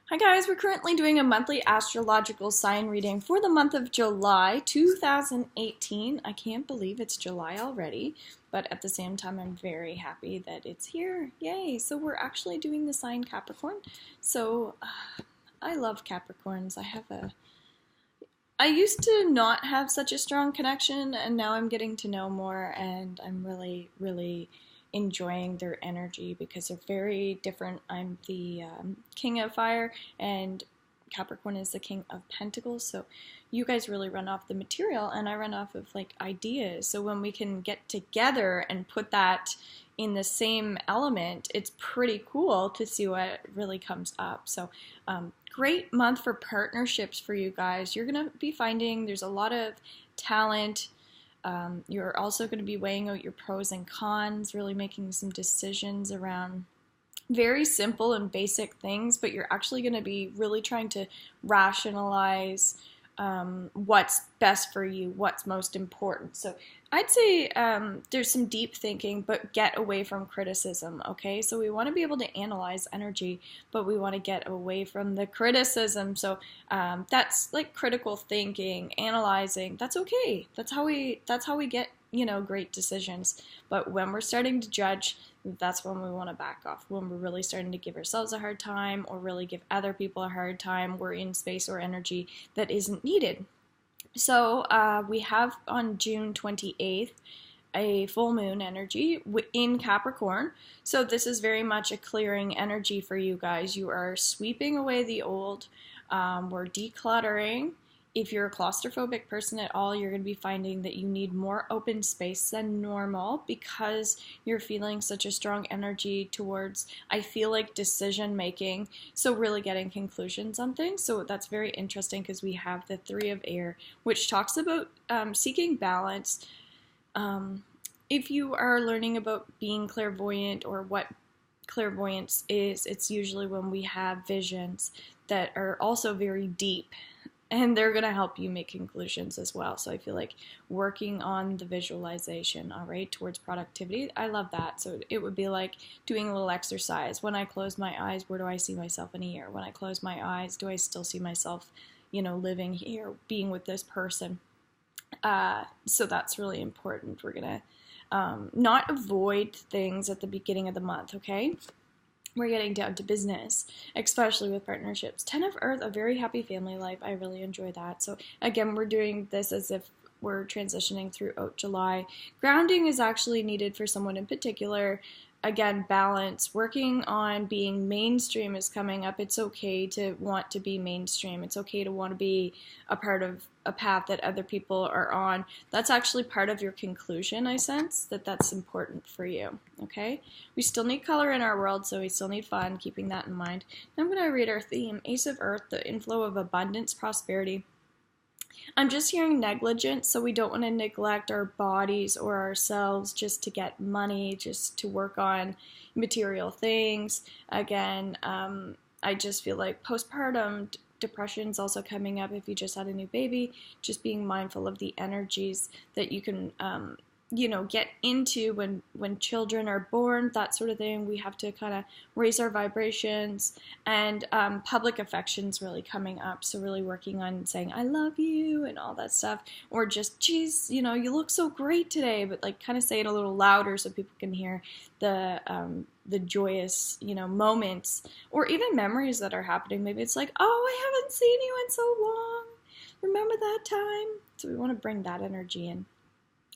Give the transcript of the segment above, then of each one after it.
Hi guys, we're currently doing a monthly astrological sign reading for the month of July 2018. I can't believe it's July already, but at the same time I'm very happy that it's here. Yay! So we're actually doing the sign Capricorn. So I love Capricorns. I used to not have such a strong connection, and now I'm getting to know more, and I'm really enjoying their energy because they're very different. I'm the king of fire, and Capricorn is the king of pentacles. So you guys really run off the material, and I run off of like ideas. So when we can get together and put that in the same element, it's pretty cool to see what really comes up. So great month for partnerships for you guys. You're gonna be finding there's a lot of talent. You're also going to be weighing out your pros and cons, really making some decisions around very simple and basic things, but you're actually going to be really trying to rationalize what's best for you, what's most important. So I'd say there's some deep thinking, but get away from criticism, okay? So we want to be able to analyze energy, but we want to get away from the criticism. So that's like critical thinking, analyzing. That's okay. That's how we get, great decisions. But when we're starting to judge, that's when we want to back off. When we're really starting to give ourselves a hard time or really give other people a hard time, we're in space or energy that isn't needed. So we have on June 28th a full moon energy in Capricorn. So this is very much a clearing energy for you guys. You are sweeping away the old. We're decluttering. If you're a claustrophobic person at all, you're going to be finding that you need more open space than normal because you're feeling such a strong energy towards, I feel like, decision making. So really getting conclusions on things. So that's very interesting because we have the Three of Air, which talks about seeking balance. If you are learning about being clairvoyant or what clairvoyance is, it's usually when we have visions that are also very deep. And they're going to help you make conclusions as well. So I feel like working on the visualization, all right, towards productivity, I love that. So it would be like doing a little exercise. When I close my eyes, where do I see myself in a year? When I close my eyes, do I still see myself, living here, being with this person? So that's really important. We're going to not avoid things at the beginning of the month, okay? We're getting down to business, especially with partnerships. 10 of Earth, a very happy family life. I really enjoy that. So again, we're doing this as if we're transitioning throughout July. Grounding is actually needed for someone in particular. Again, balance. Working on being mainstream is coming up. It's okay to want to be mainstream. It's okay to want to be a part of a path that other people are on. That's actually part of your conclusion, I sense, that's important for you, okay? We still need color in our world, so we still need fun, keeping that in mind. Now I'm going to read our theme, Ace of Earth, the inflow of abundance, prosperity. I'm just hearing negligence, so we don't want to neglect our bodies or ourselves just to get money, just to work on material things. Again, I just feel like postpartum depression is also coming up if you just had a new baby. Just being mindful of the energies that you can get into when children are born, that sort of thing. We have to kind of raise our vibrations, and public affection's really coming up. So really working on saying I love you and all that stuff, or just geez, you look so great today, but like kind of say it a little louder so people can hear the joyous moments, or even memories that are happening. Maybe it's like, oh, I haven't seen you in so long, remember that time? So we want to bring that energy in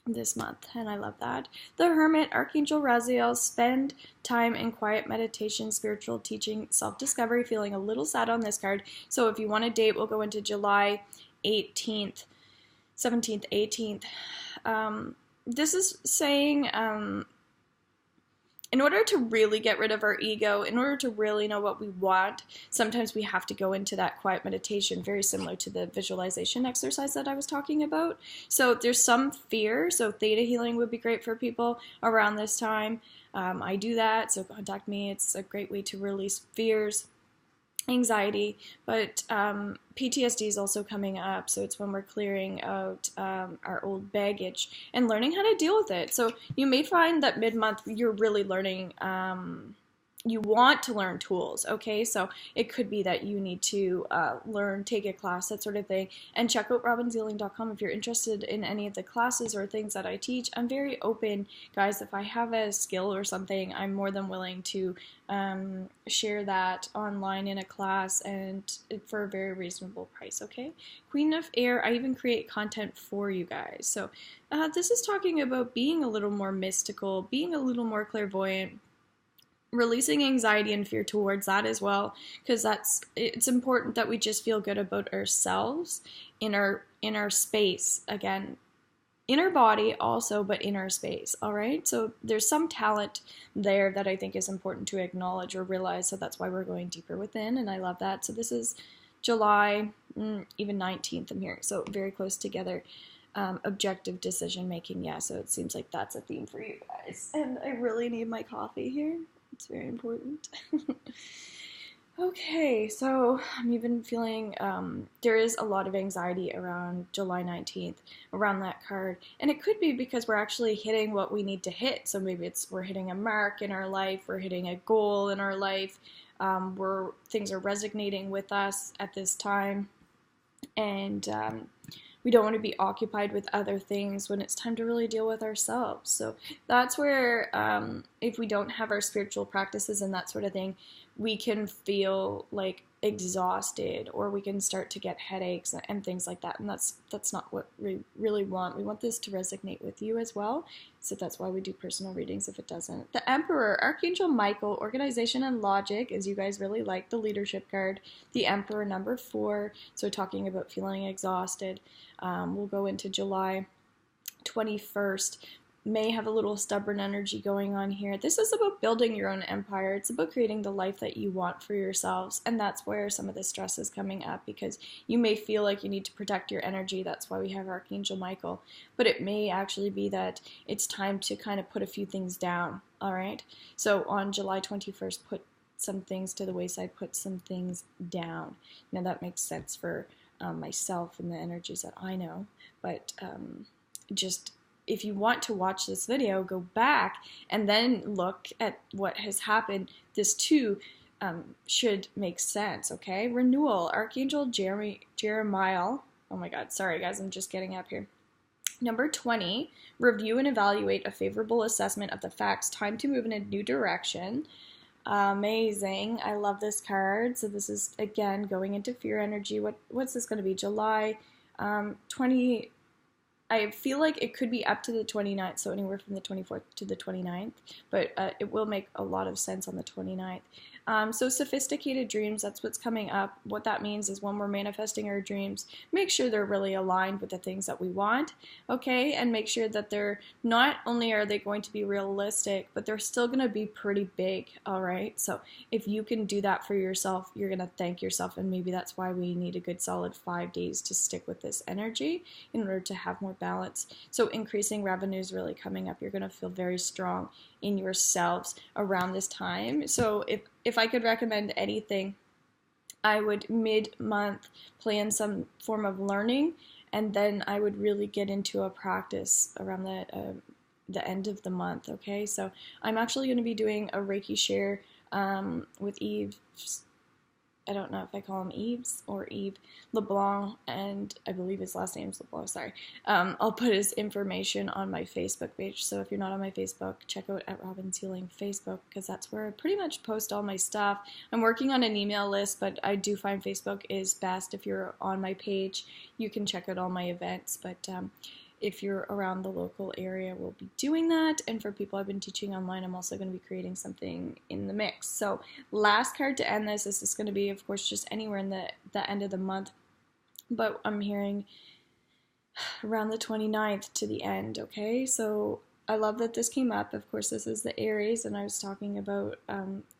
this month, and I love that. The Hermit, Archangel Raziel, spend time in quiet meditation, spiritual teaching, self-discovery. Feeling a little sad on this card. So if you want a date, we'll go into July 18th, 17th, 18th. This is saying in order to really get rid of our ego, in order to really know what we want, sometimes we have to go into that quiet meditation, very similar to the visualization exercise that I was talking about. So there's some fear, so theta healing would be great for people around this time. I do that, so contact me. It's a great way to release fears, anxiety, but PTSD is also coming up, so it's when we're clearing out our old baggage and learning how to deal with it. So you may find that mid-month you're really learning you want to learn tools, okay? So it could be that you need to take a class, that sort of thing. And check out robinsealing.com if you're interested in any of the classes or things that I teach. I'm very open, guys. If I have a skill or something, I'm more than willing to share that online in a class and for a very reasonable price, okay? Queen of Air, I even create content for you guys. So this is talking about being a little more mystical, being a little more clairvoyant, releasing anxiety and fear towards that as well, because it's important that we just feel good about ourselves in our space, again, in our body also, but in our space. All right, so there's some talent there that I think is important to acknowledge or realize, so that's why we're going deeper within, and I love that. So this is July even 19th. I'm here, so very close together. Objective decision making, yeah, so it seems like that's a theme for you guys, and I really need my coffee here. It's very important. Okay, so I'm even feeling there is a lot of anxiety around July 19th, around that card. And it could be because we're actually hitting what we need to hit. So maybe we're hitting a mark in our life, we're hitting a goal in our life, things are resonating with us at this time. And we don't want to be occupied with other things when it's time to really deal with ourselves. So that's where, if we don't have our spiritual practices and that sort of thing, we can feel like exhausted, or we can start to get headaches and things like that. And that's not what we really want. We want this to resonate with you as well. So that's why we do personal readings if it doesn't. The Emperor, Archangel Michael, organization and logic, as you guys really like the leadership card. The Emperor, number 4, so talking about feeling exhausted. We'll go into July 21st. May have a little stubborn energy going on here. This is about building your own empire. It's about creating the life that you want for yourselves, and that's where some of the stress is coming up, because you may feel like you need to protect your energy. That's why we have Archangel Michael, but it may actually be that it's time to kind of put a few things down. All right, so on July 21st, put some things to the wayside, put some things down. Now that makes sense for myself and the energies that I know, but just if you want to watch this video, go back and then look at what has happened. This too should make sense, okay? Renewal, Archangel Jeremiah. Oh my God, sorry guys, I'm just getting up here. Number 20, review and evaluate a favorable assessment of the facts. Time to move in a new direction. Amazing. I love this card. So this is, again, going into fear energy. What's this going to be? July 20... I feel like it could be up to the 29th, so anywhere from the 24th to the 29th, but it will make a lot of sense on the 29th. So sophisticated dreams, that's what's coming up. What that means is when we're manifesting our dreams, make sure they're really aligned with the things that we want, okay? And make sure that they're not only are they going to be realistic, but they're still going to be pretty big, all right? So if you can do that for yourself, you're going to thank yourself, and maybe that's why we need a good solid 5 days to stick with this energy in order to have more balance. So increasing revenue is really coming up. You're going to feel very strong in yourselves around this time. So if I could recommend anything, I would mid-month plan some form of learning, and then I would really get into a practice around the end of the month, okay? So I'm actually going to be doing a Reiki share with Eve. I don't know if I call him Yves or Yves LeBlanc, and I believe his last name is LeBlanc, sorry. I'll put his information on my Facebook page, so if you're not on my Facebook, check out at Robin's Healing Facebook, because that's where I pretty much post all my stuff. I'm working on an email list, but I do find Facebook is best. If you're on my page, you can check out all my events, but if you're around the local area, we'll be doing that. And for people I've been teaching online, I'm also going to be creating something in the mix. So last card to end this is going to be, of course, just anywhere in the end of the month. But I'm hearing around the 29th to the end, okay? So I love that this came up. Of course, this is the Aries, and I was talking about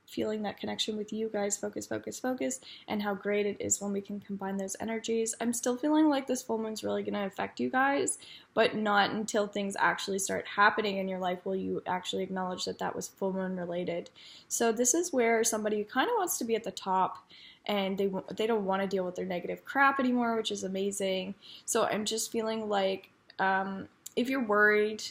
feeling that connection with you guys, focus, focus, focus, and how great it is when we can combine those energies. I'm still feeling like this full moon's really going to affect you guys, but not until things actually start happening in your life will you actually acknowledge that that was full moon related. So this is where somebody kind of wants to be at the top, and they don't want to deal with their negative crap anymore, which is amazing. So I'm just feeling like if you're worried,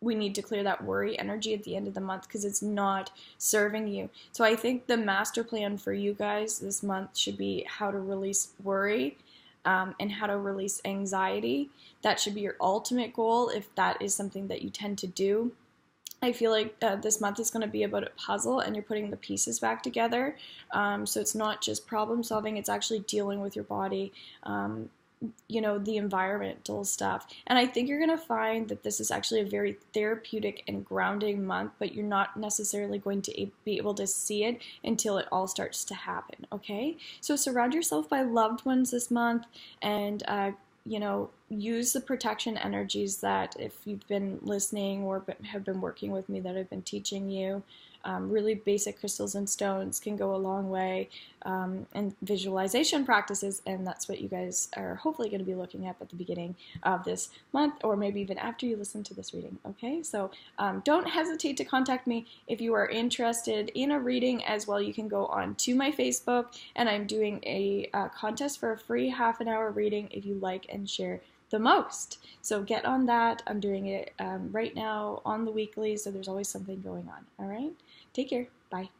we need to clear that worry energy at the end of the month because it's not serving you. So I think the master plan for you guys this month should be how to release worry, and how to release anxiety. That should be your ultimate goal if that is something that you tend to do. I feel like this month is going to be about a puzzle and you're putting the pieces back together. So it's not just problem solving, it's actually dealing with your body, the environmental stuff. And I think you're going to find that this is actually a very therapeutic and grounding month, but you're not necessarily going to be able to see it until it all starts to happen, okay? So surround yourself by loved ones this month, and use the protection energies that, if you've been listening or have been working with me, that I've been teaching you. Really basic crystals and stones can go a long way, and visualization practices, and that's what you guys are hopefully going to be looking at the beginning of this month, or maybe even after you listen to this reading, okay? So don't hesitate to contact me if you are interested in a reading as well. You can go on to my Facebook, and I'm doing a contest for a free half-an-hour reading if you like and share the most. So get on that. I'm doing it right now on the weekly, so there's always something going on. All right? Take care. Bye.